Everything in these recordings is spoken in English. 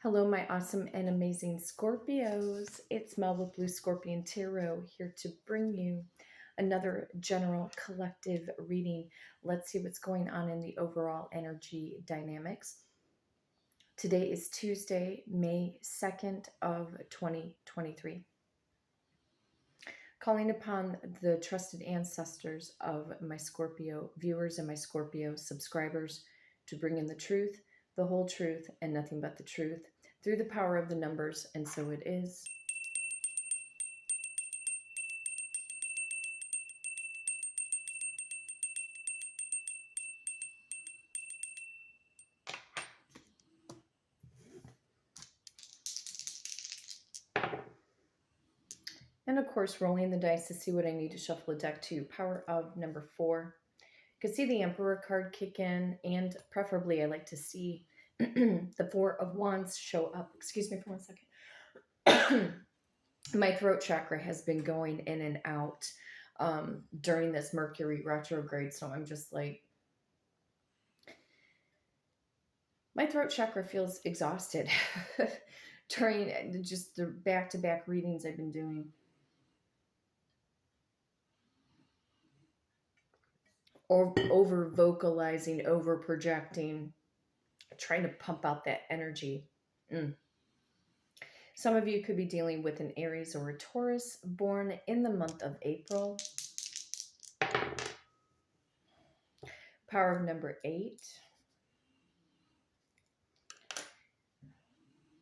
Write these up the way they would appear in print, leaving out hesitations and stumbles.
Hello, my awesome and amazing Scorpios. It's Mel with Blue Scorpion Tarot here to bring you another general collective reading. Let's see what's going on in the overall energy dynamics. Today is Tuesday, May 2nd of 2023. Calling upon the trusted ancestors of my Scorpio viewers and my Scorpio subscribers to bring in the truth, the whole truth, and nothing but the truth through the power of the numbers, and so it is. And of course, rolling the dice to see what I need to shuffle a deck to. Power of number 4. You can see the Emperor card kick in, and preferably I like to see the Four of Wands show up. Excuse me for 1 second. My throat chakra has been going in and out during this Mercury retrograde, so I'm just like, my throat chakra feels exhausted during just the back-to-back readings I've been doing. Or over vocalizing, over projecting, trying to pump out that energy. Some of you could be dealing with an Aries or a Taurus born in the month of April. Power of number 8.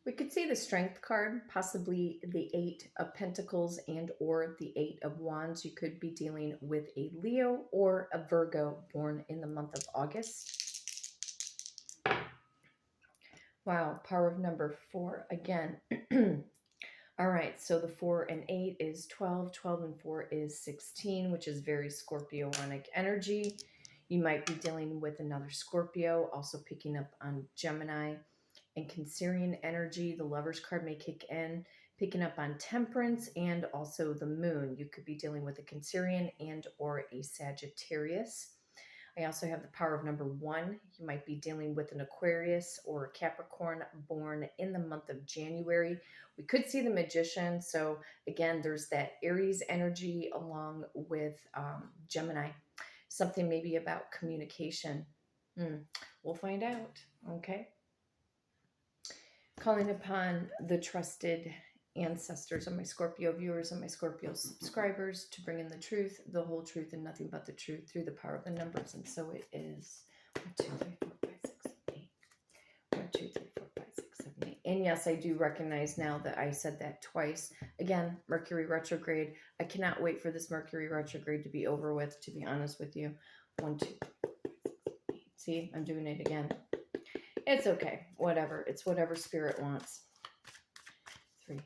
We could see the Strength card, possibly the 8 of Pentacles and or the 8 of Wands. You could be dealing with a Leo or a Virgo born in the month of August. Wow, power of number 4 again. All right, so the 4 and 8 is 12. 12 and 4 is 16, which is very Scorpionic energy. You might be dealing with another Scorpio, also picking up on Gemini and Cancerian energy. The Lover's card may kick in, picking up on Temperance and also the Moon. You could be dealing with a Cancerian and or a Sagittarius. I also have the power of number 1. You might be dealing with an Aquarius or a Capricorn born in the month of January. We could see the Magician. So again, there's that Aries energy along with Gemini. Something maybe about communication. We'll find out. Okay. Calling upon the trusted ancestors of my Scorpio viewers and my Scorpio subscribers to bring in the truth, the whole truth, and nothing but the truth through the power of the numbers. And so it is 1, 2, 3, 4, 5, 6, 7, 8. 1, 2, 3, 4, 5, 6, 7, 8. And yes, I do recognize now that I said that twice. Again, Mercury retrograde. I cannot wait for this Mercury retrograde to be over with, to be honest with you. 1, 2, 3, 4, 5, 6, 7, 8. See, I'm doing it again. It's okay. Whatever. It's whatever spirit wants. 3,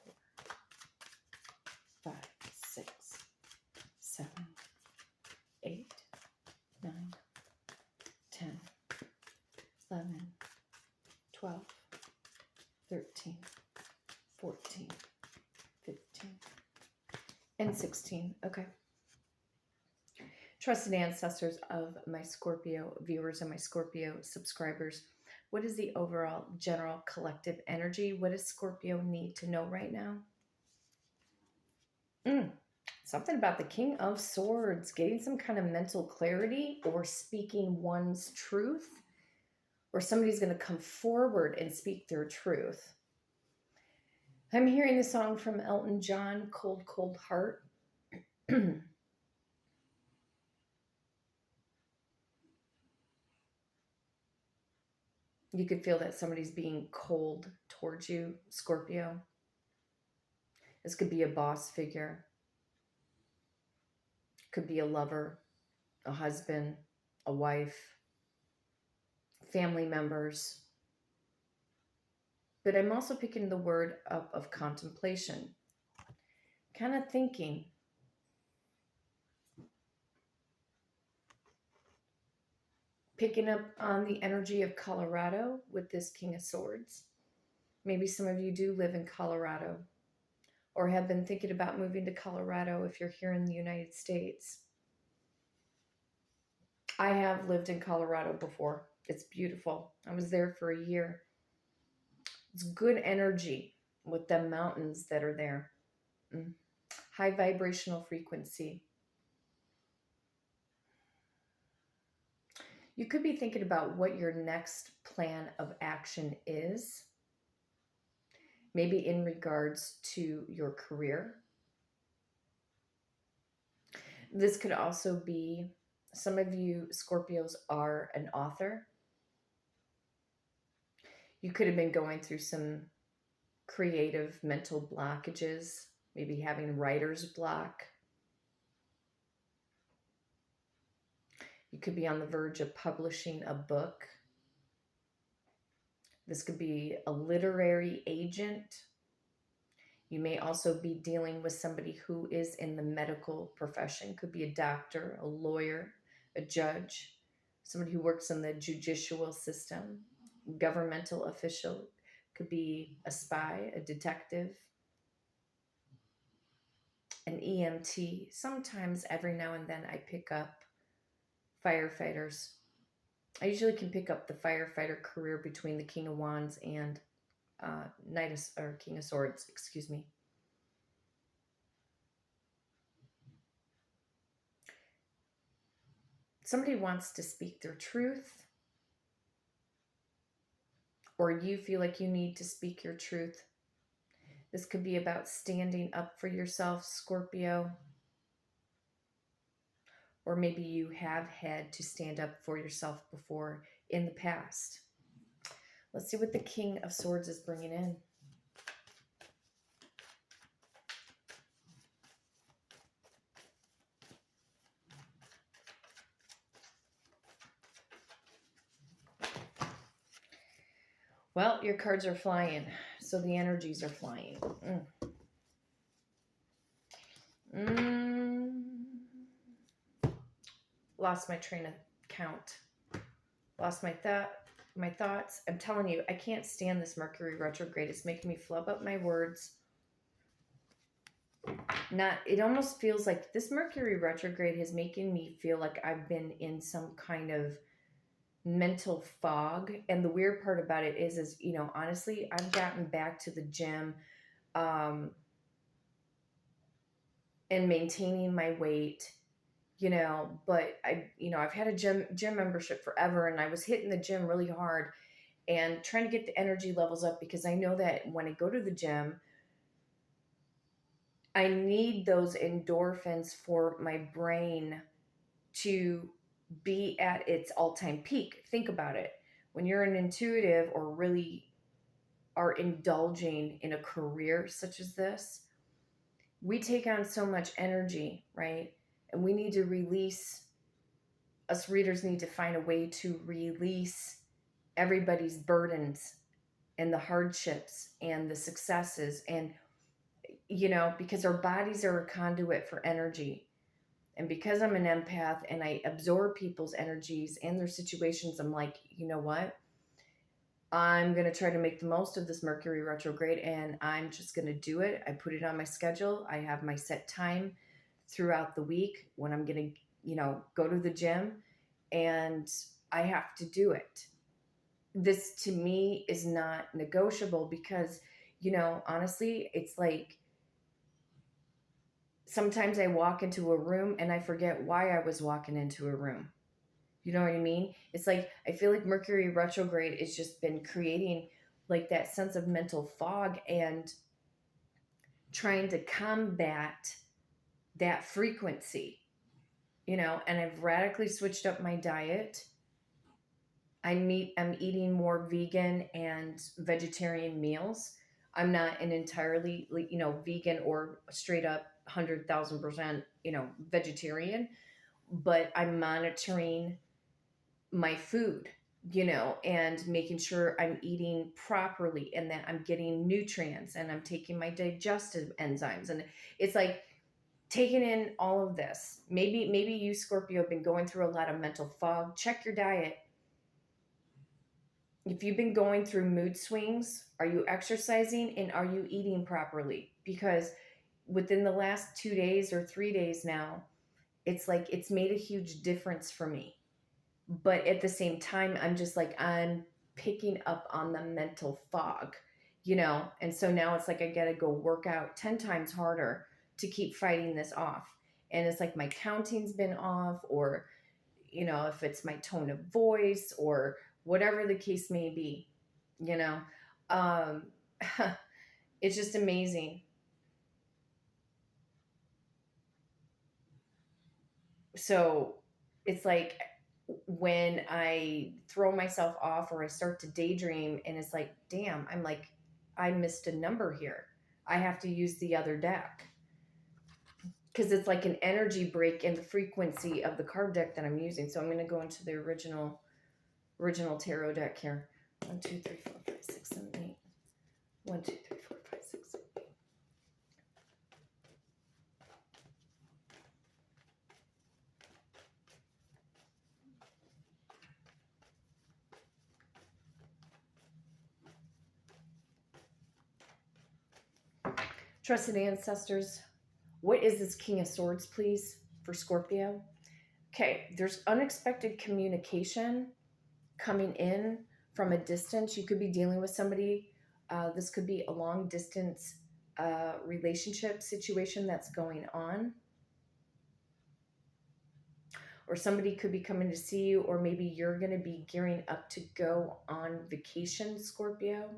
4, 5, 6, 7, 8, 9, 10, 11, 12, 13, 14, 15, and 16. Okay. Trusted ancestors of my Scorpio viewers and my Scorpio subscribers, what is the overall general collective energy? What does Scorpio need to know right now? Something about the King of Swords, getting some kind of mental clarity or speaking one's truth, or somebody's going to come forward and speak their truth. I'm hearing the song from Elton John, Cold, Cold Heart. You could feel that somebody's being cold towards you, Scorpio. This could be a boss figure. Could be a lover, a husband, a wife, family members. But I'm also picking the word up of contemplation. Kind of thinking. Picking up on the energy of Colorado with this King of Swords. Maybe some of you do live in Colorado or have been thinking about moving to Colorado if you're here in the United States. I have lived in Colorado before. It's beautiful. I was there for a year. It's good energy with the mountains that are there. High vibrational frequency. You could be thinking about what your next plan of action is, maybe in regards to your career. This could also be, some of you Scorpios are an author. You could have been going through some creative mental blockages, maybe having writer's block. You could be on the verge of publishing a book. This could be a literary agent. You may also be dealing with somebody who is in the medical profession. Could be a doctor, a lawyer, a judge, somebody who works in the judicial system, governmental official. Could be a spy, a detective, an EMT. Sometimes, every now and then, I pick up firefighters. I usually can pick up the firefighter career between the King of Wands and King of Swords, excuse me. Somebody wants to speak their truth, or you feel like you need to speak your truth. This could be about standing up for yourself, Scorpio. Or maybe you have had to stand up for yourself before in the past. Let's see what the King of Swords is bringing in. Well, your cards are flying, so the energies are flying. Lost my train of count. Lost my thoughts. I'm telling you, I can't stand this Mercury retrograde. It's making me flub up my words. It almost feels like this Mercury retrograde is making me feel like I've been in some kind of mental fog. And the weird part about it is, honestly, I've gotten back to the gym, and maintaining my weight, but I've had a gym membership forever, and I was hitting the gym really hard and trying to get the energy levels up, because I know that when I go to the gym, I need those endorphins for my brain to be at its all-time peak. Think about it. When you're an intuitive or really are indulging in a career such as this, we take on so much energy, right? And we need to release, us readers need to find a way to release everybody's burdens and the hardships and the successes, and because our bodies are a conduit for energy. And because I'm an empath and I absorb people's energies and their situations, I'm like, you know what? I'm going to try to make the most of this Mercury retrograde, and I'm just going to do it. I put it on my schedule. I have my set time throughout the week when I'm going to, go to the gym, and I have to do it. This to me is not negotiable, because, honestly, it's like sometimes I walk into a room and I forget why I was walking into a room. You know what I mean? It's like, I feel like Mercury retrograde has just been creating like that sense of mental fog and trying to combat that frequency, and I've radically switched up my diet. I'm eating more vegan and vegetarian meals. I'm not an entirely, vegan or straight up 100,000%, vegetarian, but I'm monitoring my food, and making sure I'm eating properly and that I'm getting nutrients and I'm taking my digestive enzymes. And it's like taking in all of this. Maybe you, Scorpio, have been going through a lot of mental fog. Check your diet. If you've been going through mood swings, are you exercising and are you eating properly? Because within the last 2 days or 3 days now, it's like it's made a huge difference for me. But at the same time, I'm just like, I'm picking up on the mental fog. and so now it's like I got to go work out 10 times harder to keep fighting this off. And it's like my counting's been off, or if it's my tone of voice or whatever the case may be, you know. Um, it's just amazing. So it's like when I throw myself off or I start to daydream, and it's like, damn, I'm like, I missed a number here. I have to use the other deck because it's like an energy break in the frequency of the card deck that I'm using. So I'm going to go into the original tarot deck here. 1, 2, 3, 4, 5, 6, 7, 8. 1, 2, 3, 4, 5, 6, 7, 8. Trusted ancestors, what is this King of Swords, please, for Scorpio? Okay, there's unexpected communication coming in from a distance. You could be dealing with somebody. This could be a long distance relationship situation that's going on. Or somebody could be coming to see you, or maybe you're going to be gearing up to go on vacation, Scorpio.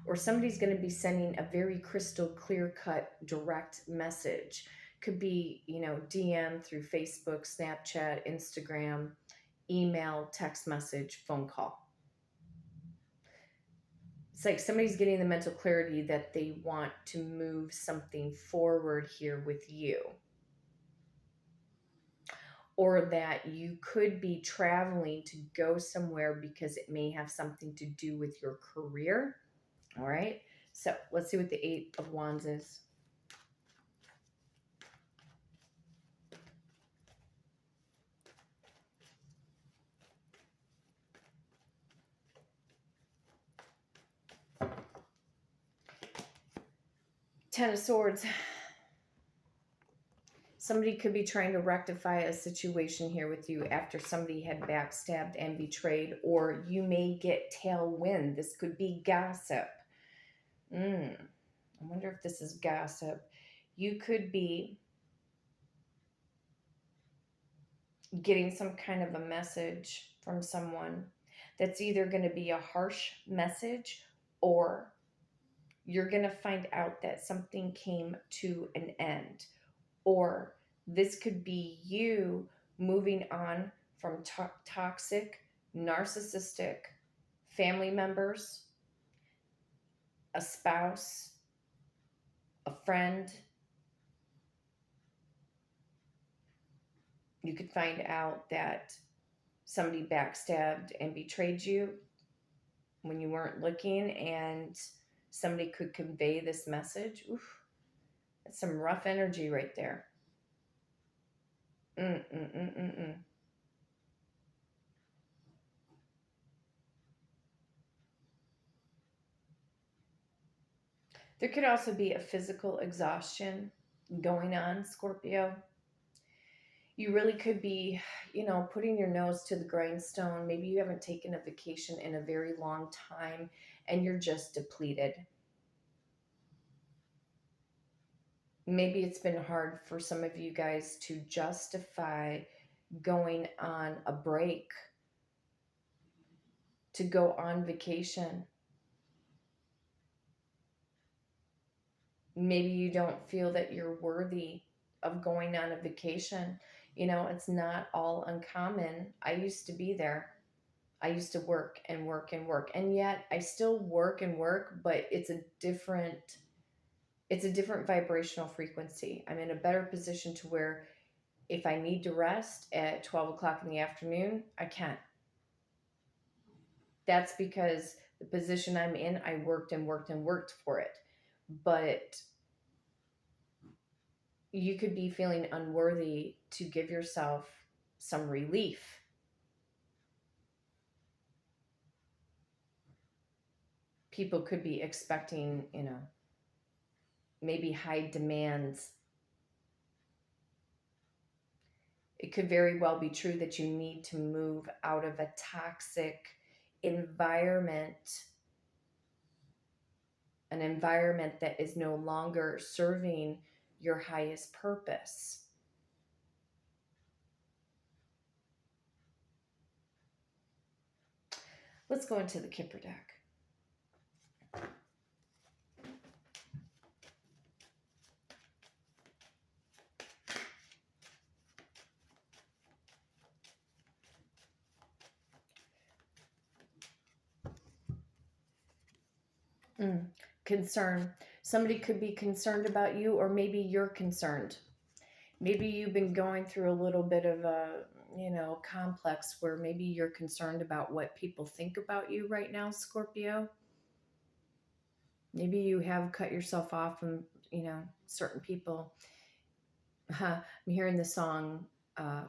Or somebody's going to be sending a very crystal clear cut direct message. Could be, DM through Facebook, Snapchat, Instagram, email, text message, phone call. It's like somebody's getting the mental clarity that they want to move something forward here with you. Or that you could be traveling to go somewhere because it may have something to do with your career. All right, so let's see what the 8 of Wands is. Ten of Swords. Somebody could be trying to rectify a situation here with you after somebody had backstabbed and betrayed, or you may get tailwind. This could be gossip. I wonder if this is gossip. You could be getting some kind of a message from someone that's either going to be a harsh message, or you're going to find out that something came to an end. Or this could be you moving on from toxic, narcissistic family members, a spouse, a friend. You could find out that somebody backstabbed and betrayed you when you weren't looking, and somebody could convey this message. Oof, that's some rough energy right there. There could also be a physical exhaustion going on, Scorpio. You really could be, putting your nose to the grindstone. Maybe you haven't taken a vacation in a very long time and you're just depleted. Maybe it's been hard for some of you guys to justify going on a break, to go on vacation. Maybe you don't feel that you're worthy of going on a vacation. It's not all uncommon. I used to be there. I used to work and work and work. And yet I still work and work, but it's a different vibrational frequency. I'm in a better position to where if I need to rest at 12 o'clock in the afternoon, I can. That's because the position I'm in, I worked and worked and worked for it. But you could be feeling unworthy to give yourself some relief. People could be expecting, maybe high demands. It could very well be true that you need to move out of a toxic environment, an environment that is no longer serving your highest purpose. Let's go into the Kipper deck. Concern. Somebody could be concerned about you, or maybe you're concerned. Maybe you've been going through a little bit of a, complex where maybe you're concerned about what people think about you right now, Scorpio. Maybe you have cut yourself off from, certain people. I'm hearing the song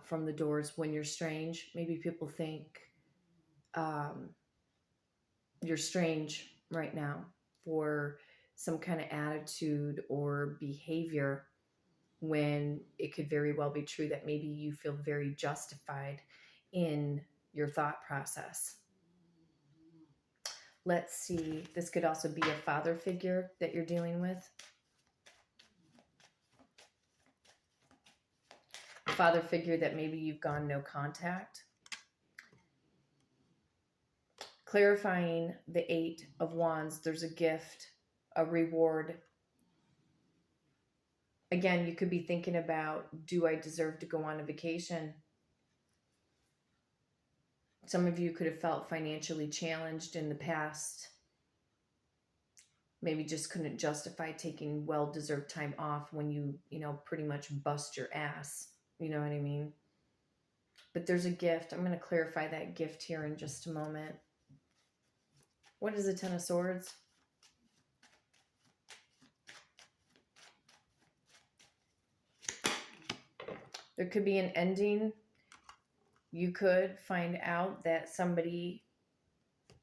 from The Doors, When You're Strange. Maybe people think you're strange right now for some kind of attitude or behavior, when it could very well be true that maybe you feel very justified in your thought process. Let's see. This could also be a father figure that you're dealing with. Father figure that maybe you've gone no contact. Clarifying the 8 of Wands, there's a gift, a reward. Again, you could be thinking about, do I deserve to go on a vacation? Some of you could have felt financially challenged in the past. Maybe just couldn't justify taking well-deserved time off when you pretty much bust your ass. You know what I mean? But there's a gift. I'm going to clarify that gift here in just a moment. What is the Ten of Swords? There could be an ending. You could find out that somebody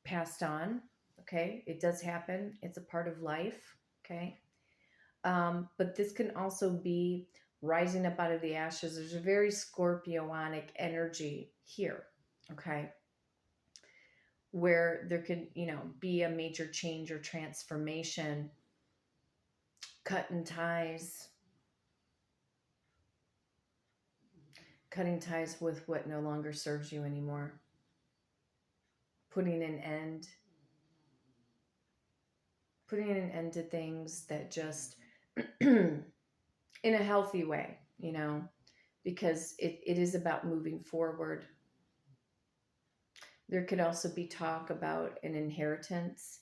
passed on. Okay, it does happen. It's a part of life. Okay, but this can also be rising up out of the ashes. There's a very Scorpionic energy here. Okay, where there could be a major change or transformation, cutting ties with what no longer serves you anymore, putting an end to things that just in a healthy way, because it is about moving forward. There could also be talk about an inheritance,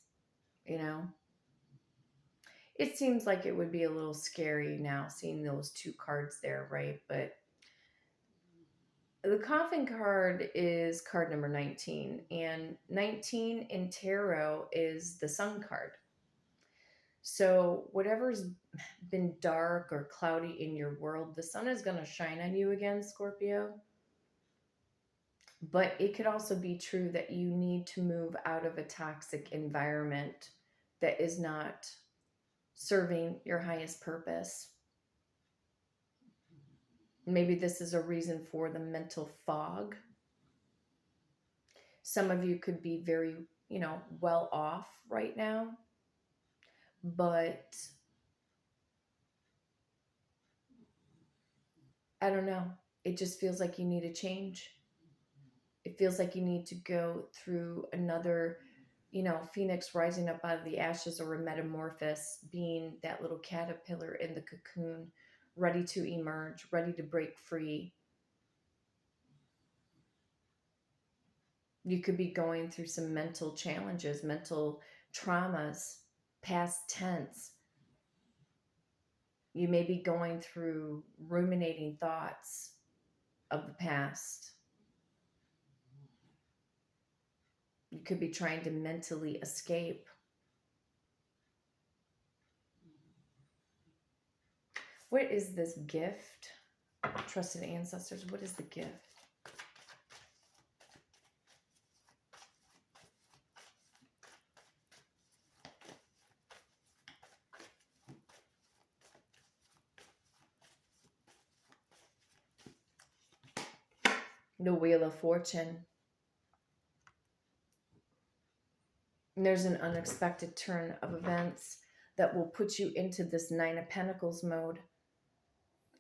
It seems like it would be a little scary now seeing those 2 cards there, right? But the Coffin card is card number 19, and 19 in tarot is the Sun card. So whatever's been dark or cloudy in your world, the sun is going to shine on you again, Scorpio. But it could also be true that you need to move out of a toxic environment that is not serving your highest purpose. Maybe this is a reason for the mental fog. Some of you could be very, well off right now, but I don't know. It just feels like you need a change. It feels like you need to go through another, phoenix rising up out of the ashes, or a metamorphosis, being that little caterpillar in the cocoon, ready to emerge, ready to break free. You could be going through some mental challenges, mental traumas, past tense. You may be going through ruminating thoughts of the past. You could be trying to mentally escape. What is this gift? Trusted ancestors, what is the gift? The Wheel of Fortune. there's an unexpected turn of events that will put you into this Nine of Pentacles mode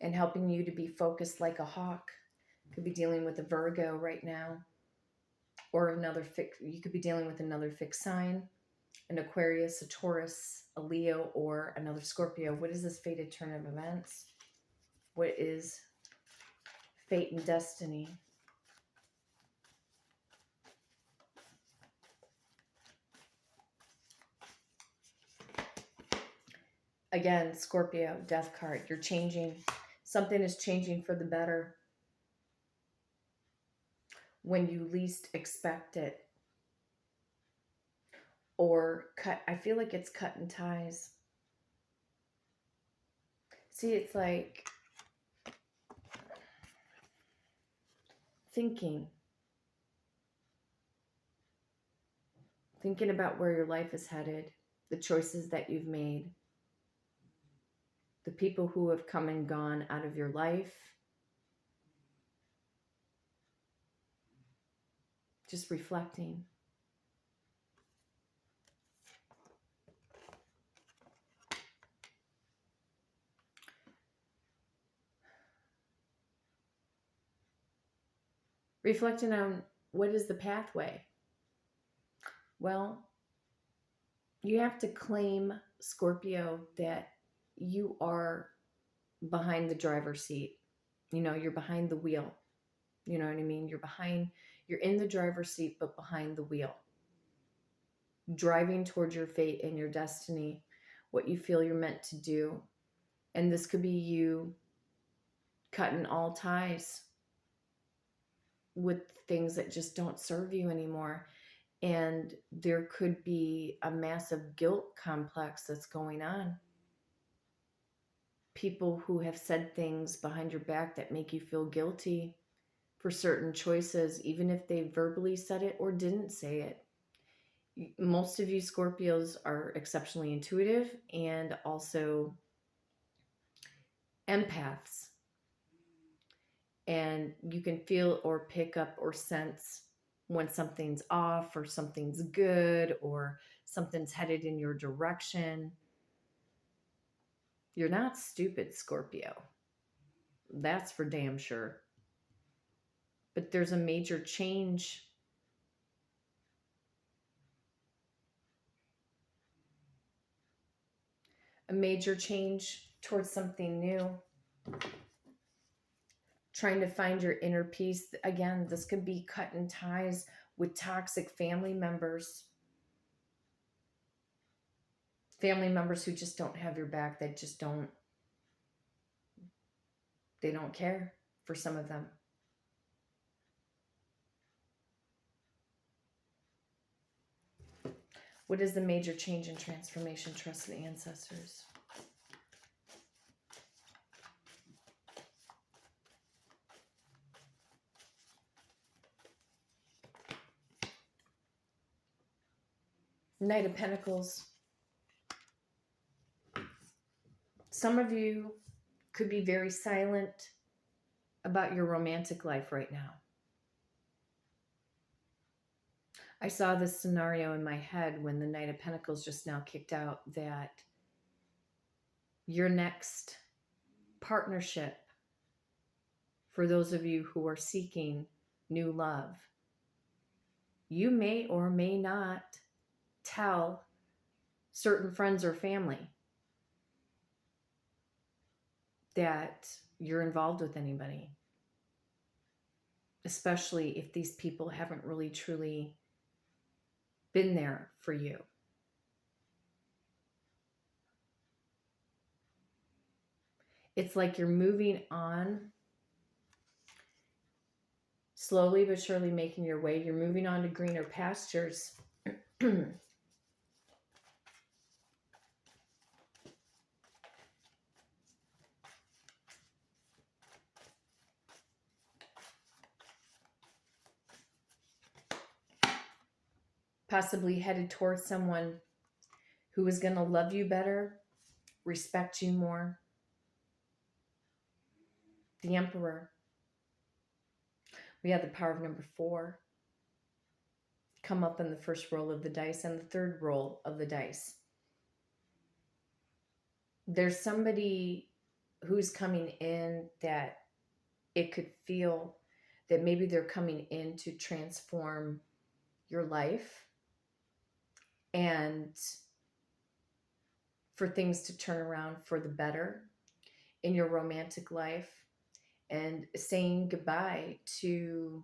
and helping you to be focused like a hawk. Could be dealing with a Virgo right now, or you could be dealing with another fixed sign, an Aquarius, a Taurus, a Leo, or another Scorpio. What is this fated turn of events? What is fate and destiny? Again, Scorpio, death card. You're changing. Something is changing for the better when you least expect it. Or I feel like it's cutting ties. See, it's like thinking about where your life is headed, the choices that you've made, the people who have come and gone out of your life. Just reflecting. Reflecting on what is the pathway. Well, you have to claim, Scorpio, that you are behind the driver's seat. You know, you're behind the wheel. You know what I mean? You're in the driver's seat, but behind the wheel. Driving towards your fate and your destiny, what you feel you're meant to do. And this could be you cutting all ties with things that just don't serve you anymore. And there could be a massive guilt complex that's going on. People who have said things behind your back that make you feel guilty for certain choices, even if they verbally said it or didn't say it. Most of you Scorpios are exceptionally intuitive and also empaths. And you can feel or pick up or sense when something's off or something's good or something's headed in your direction. You're not stupid, Scorpio. That's for damn sure. But there's a major change. A major change towards something new. Trying to find your inner peace. Again, this could be cutting ties with toxic family members. Family members who just don't have your back, that just they don't care for some of them. What is the major change and transformation? Trust the ancestors. Knight of Pentacles. Some of you could be very silent about your romantic life right now. I saw this scenario in my head when the Knight of Pentacles just now kicked out, that your next partnership, for those of you who are seeking new love, you may or may not tell certain friends or family that you're involved with anybody, especially if these people haven't really truly been there for you. It's like you're moving on, slowly but surely making your way. You're moving on to greener pastures. Possibly headed towards someone who is going to love you better, respect you more. The Emperor. We have the power of number 4. come up in the first roll of the dice and the third roll of the dice. There's somebody who's coming in that it could feel that maybe they're coming in to transform your life and for things to turn around for the better in your romantic life, and saying goodbye to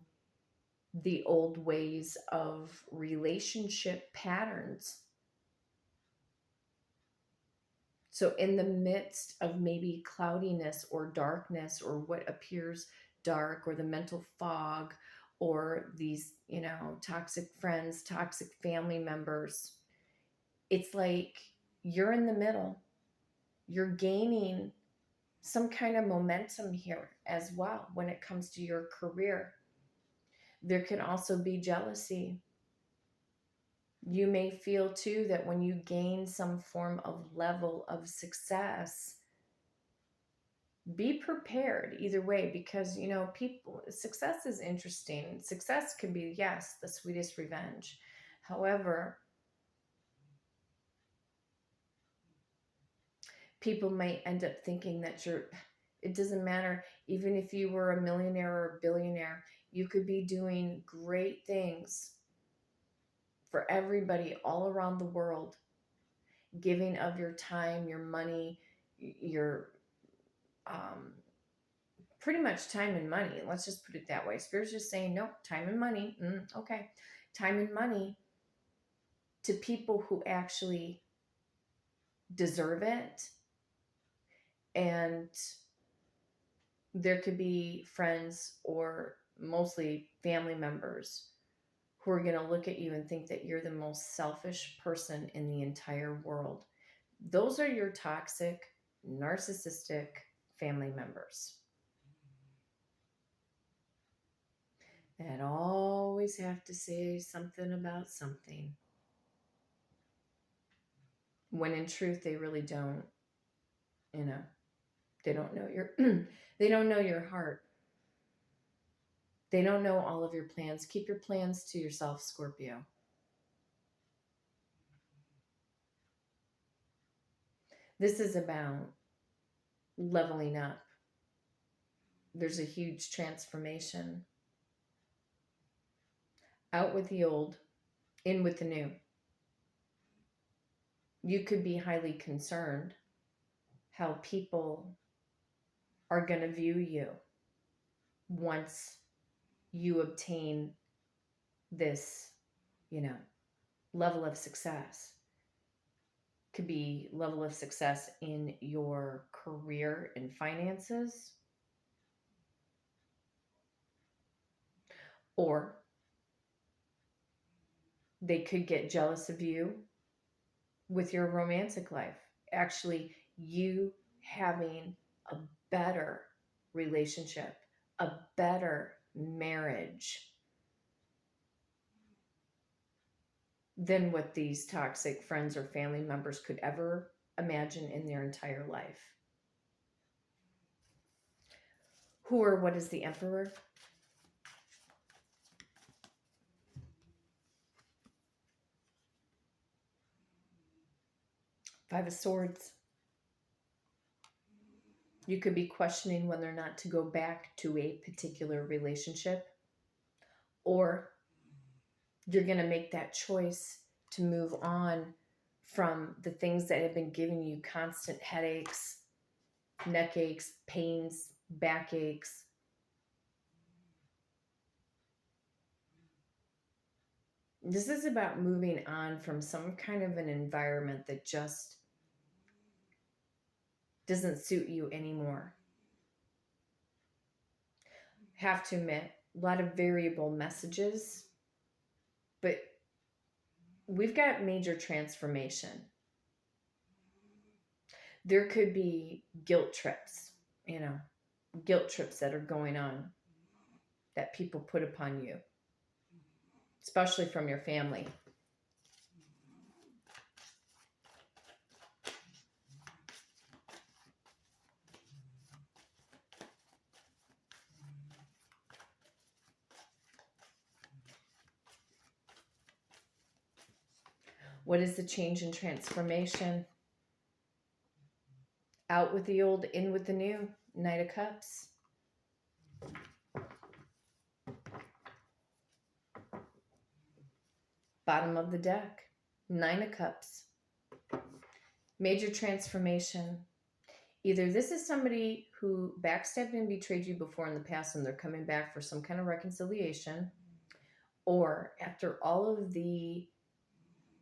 the old ways of relationship patterns. So in the midst of maybe cloudiness or darkness or what appears dark or the mental fog or these, toxic friends, toxic family members, it's like you're in the middle. You're gaining some kind of momentum here as well when it comes to your career. There can also be jealousy. You may feel too that when you gain some form of level of success, be prepared either way, because people, success is interesting. Success can be, yes, the sweetest revenge. However, people might end up thinking that it doesn't matter. Even if you were a millionaire or a billionaire, you could be doing great things for everybody all around the world, giving of your time, your money, your pretty much time and money. Let's just put it that way. Spirit's just saying, no, time and money. Okay. Time and money to people who actually deserve it. And there could be friends or mostly family members who are going to look at you and think that you're the most selfish person in the entire world. Those are your toxic, narcissistic family members that always have to say something about something, when in truth they really don't. They don't know they don't know your heart. They don't know all of your plans. Keep your plans to yourself, Scorpio. This is about leveling up. There's a huge transformation. Out with the old, in with the new. You could be highly concerned how people are going to view you once you obtain this, level of success. Could be level of success in your career and finances, or they could get jealous of you with your romantic life. Actually, you having a better relationship, a better marriage than what these toxic friends or family members could ever imagine in their entire life. Who or what is the Emperor? Five of Swords. You could be questioning whether or not to go back to a particular relationship, or you're going to make that choice to move on from the things that have been giving you constant headaches, neck aches, pains, backaches. This is about moving on from some kind of an environment that just doesn't suit you anymore. Have to admit, a lot of variable messages, but we've got major transformation. There could be guilt trips, guilt trips that are going on that people put upon you, especially from your family. What is the change and transformation? Out with the old, in with the new. Knight of Cups. Bottom of the deck. Nine of Cups. Major transformation. Either this is somebody who backstabbed and betrayed you before in the past and they're coming back for some kind of reconciliation, or after all of the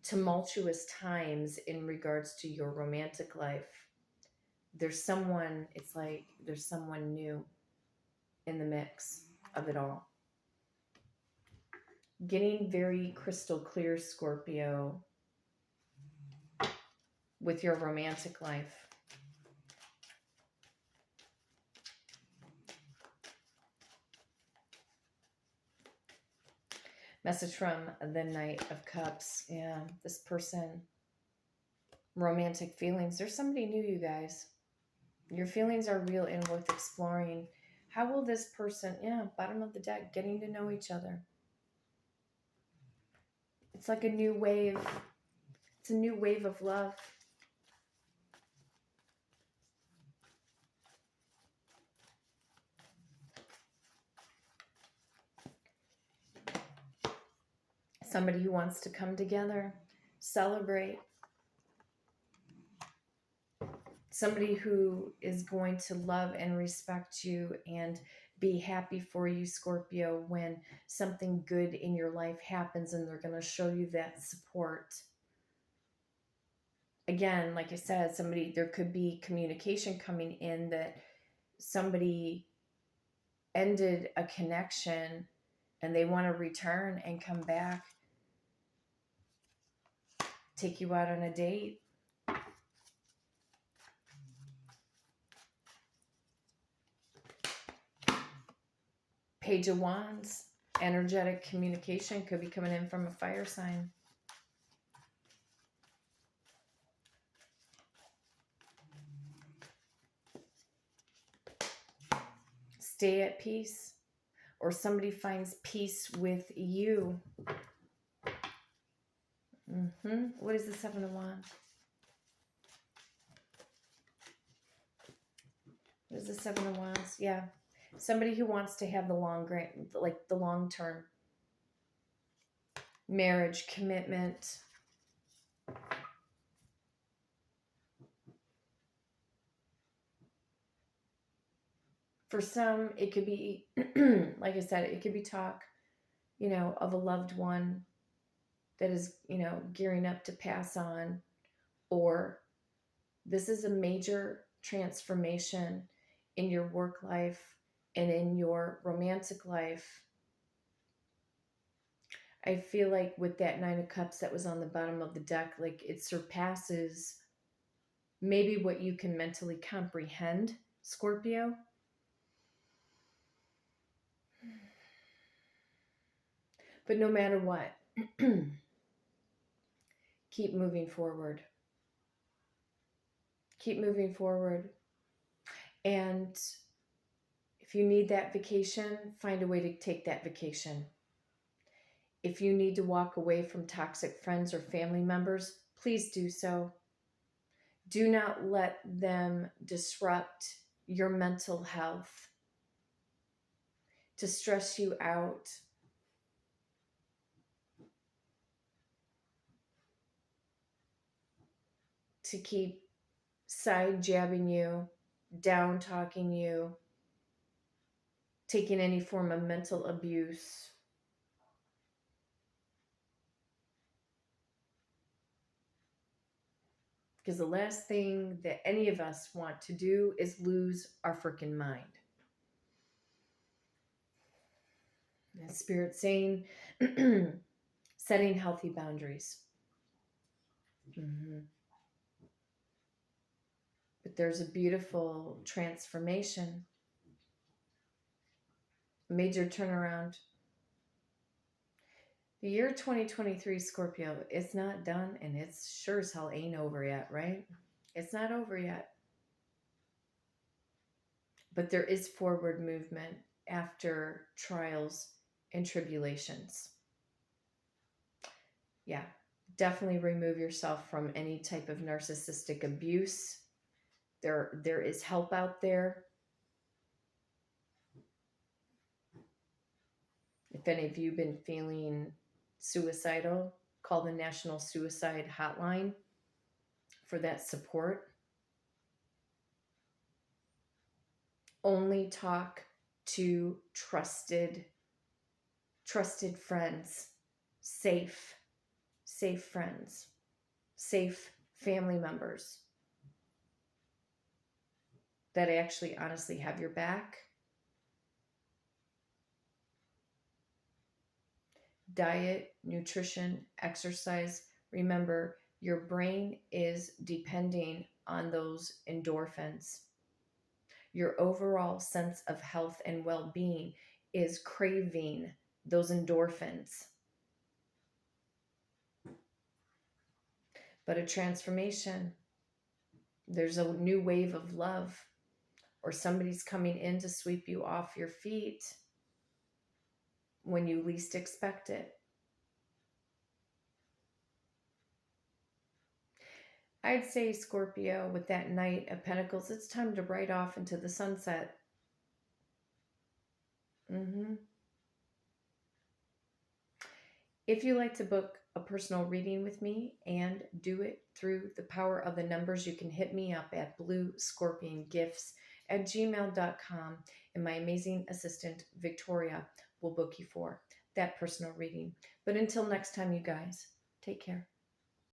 tumultuous times in regards to your romantic life, there's someone, it's like there's someone new in the mix of it all. Getting very crystal clear, Scorpio, with your romantic life. Message from the Knight of Cups. Yeah, this person, romantic feelings. There's somebody new, you guys. Your feelings are real and worth exploring. How will this person, yeah, bottom of the deck, getting to know each other. It's like a new wave. It's a new wave of love. Somebody who wants to come together, celebrate. Somebody who is going to love and respect you and be happy for you, Scorpio, when something good in your life happens, and they're going to show you that support. Again, like I said, there could be communication coming in that somebody ended a connection and they want to return and come back, take you out on a date. Page of Wands, energetic communication could be coming in from a fire sign. Stay at peace, or somebody finds peace with you. What is the Seven of Wands? What is the Seven of Wands? Yeah. Somebody who wants to have the long-term marriage commitment. For some, it could be, like I said, it could be talk, of a loved one that is, gearing up to pass on. Or this is a major transformation in your work life and in your romantic life. I feel like with that Nine of Cups that was on the bottom of the deck, like it surpasses maybe what you can mentally comprehend, Scorpio. But no matter what, keep moving forward. Keep moving forward. And if you need that vacation, find a way to take that vacation. If you need to walk away from toxic friends or family members, please do so. Do not let them disrupt your mental health, to stress you out. To keep side jabbing you, down talking you, taking any form of mental abuse. Because the last thing that any of us want to do is lose our freaking mind. And Spirit saying, setting healthy boundaries. But there's a beautiful transformation, major turnaround. The year 2023, Scorpio, it's not done, and it's sure as hell ain't over yet, right? It's not over yet. But there is forward movement after trials and tribulations. Yeah, Definitely remove yourself from any type of narcissistic abuse. There is help out there. If any of you have been feeling suicidal, call the National Suicide Hotline for that support. Only talk to trusted friends, safe friends, safe family members that actually honestly have your back. Diet, nutrition, exercise. Remember, your brain is depending on those endorphins. Your overall sense of health and well-being is craving those endorphins. But a transformation, there's a new wave of love, or somebody's coming in to sweep you off your feet when you least expect it. I'd say, Scorpio, with that Knight of Pentacles, it's time to ride off into the sunset. If you like to book a personal reading with me and do it through the power of the numbers, you can hit me up at bluescorpiongifts@gmail.com, and my amazing assistant, Victoria, will book you for that personal reading. But until next time, you guys, take care.